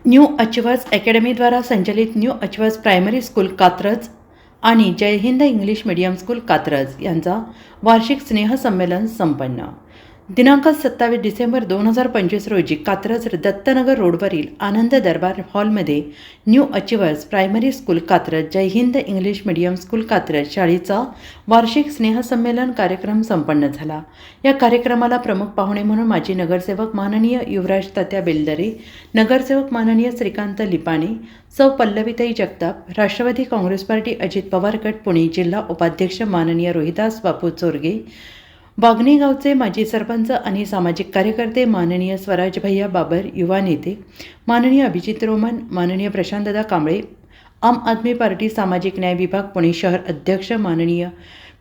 New achievers अकॅडमीद्वारा संचलित new achievers primary school Katraj आणि Jai Hind English medium school Katraj यांचा वार्षिक स्नेहसंमेलन संपन्न. दिनांक 27 डिसेंबर 2025 रोजी कात्रज दत्तनगर रोडवरील आनंद दरबार हॉलमध्ये new achievers primary school Katraj Jai Hind English medium school Katraj शाळेचा वार्षिक स्नेहसंमेलन कार्यक्रम संपन्न झाला. या कार्यक्रमाला प्रमुख पाहुणे म्हणून माजी नगरसेवक माननीय युवराज तात्या बेलदरे, नगरसेवक माननीय श्रीकांत लिपाणे, सौ पल्लवीताई जगताप, राष्ट्रवादी काँग्रेस पार्टी अजित पवार गट पुणे जिल्हा उपाध्यक्ष माननीय रोहिदास बापू चोरगे, वागणे गावचे माजी सरपंच आणि सामाजिक कार्यकर्ते माननीय स्वराज भैया बाबर, युवा नेते माननीय अभिजित रोमन, माननीय प्रशांतदा कांबळे, आम आदमी पार्टी सामाजिक न्याय विभाग पुणे शहर अध्यक्ष माननीय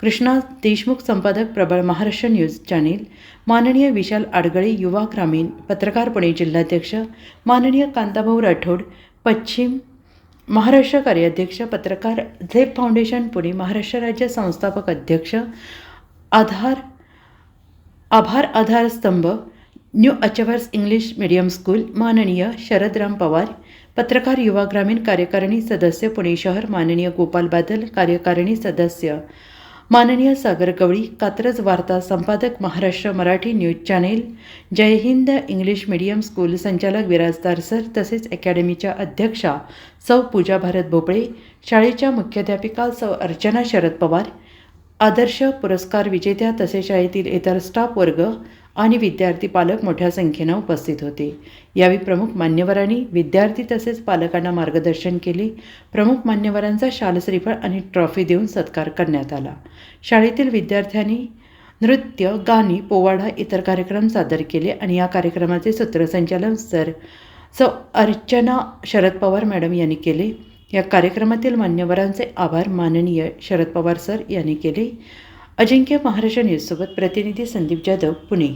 कृष्णा देशमुख, संपादक प्रबळ महाराष्ट्र न्यूज चॅनेल माननीय विशाल आडगळे, युवा ग्रामीण पत्रकार पुणे जिल्हाध्यक्ष माननीय कांताभाऊ राठोड, पश्चिम महाराष्ट्र कार्याध्यक्ष पत्रकार झेप फाउंडेशन पुणे महाराष्ट्र राज्य संस्थापक अध्यक्ष, आभार स्तंभ new achievers English medium school माननीय शरदराम पवार, पत्रकार युवा ग्रामीण कार्यकारिणी सदस्य पुणे शहर माननीय गोपाल बादल, कार्यकारिणी सदस्य माननीय सागर गवळी, कात्रज वार्ता संपादक महाराष्ट्र मराठी न्यूज चॅनेल, जय हिंद इंग्लिश मीडियम स्कूल संचालक विराजदार सर, तसेच अकॅडमीच्या अध्यक्षा सौ पूजा भारत भोपळे, शाळेच्या मुख्याध्यापिका सौ अर्चना शरद पवार, आदर्श पुरस्कार विजेत्या तसेच शाळेतील इतर स्टाफ वर्ग आणि विद्यार्थी पालक मोठ्या संख्येने उपस्थित होते. यावेळी प्रमुख मान्यवरांनी विद्यार्थी तसेच पालकांना मार्गदर्शन केले. प्रमुख मान्यवरांचा शाल श्रीफळ आणि ट्रॉफी देऊन सत्कार करण्यात आला. शाळेतील विद्यार्थ्यांनी नृत्य, गाणी, पोवाडा इतर कार्यक्रम सादर केले आणि या कार्यक्रमाचे सूत्रसंचालन सौ अर्चना शरद पवार मॅडम यांनी केले. या कार्यक्रमातील मान्यवरांचे आभार माननीय शरद पवार सर यांनी केले. अजिंक्य महाराष्ट्र न्यूजसोबत प्रतिनिधी संदीप जाधव, पुणे.